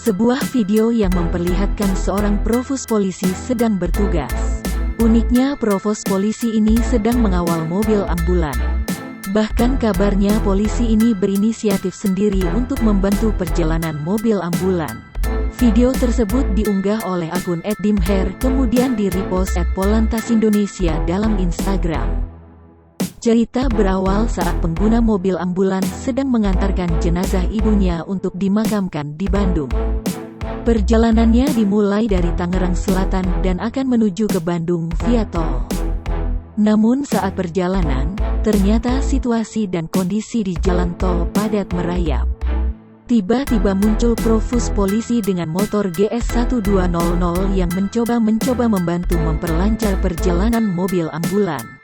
Sebuah video yang memperlihatkan seorang provos polisi sedang bertugas. Uniknya provos polisi ini sedang mengawal mobil ambulan. Bahkan kabarnya polisi ini berinisiatif sendiri untuk membantu perjalanan mobil ambulan. Video tersebut diunggah oleh akun @dimher kemudian di-repost @Polantas Indonesia dalam Instagram. Cerita berawal saat pengguna mobil ambulans sedang mengantarkan jenazah ibunya untuk dimakamkan di Bandung. Perjalanannya dimulai dari Tangerang Selatan dan akan menuju ke Bandung via tol. Namun saat perjalanan, ternyata situasi dan kondisi di jalan tol padat merayap. Tiba-tiba muncul provos polisi dengan motor GS1200 yang mencoba membantu memperlancar perjalanan mobil ambulan.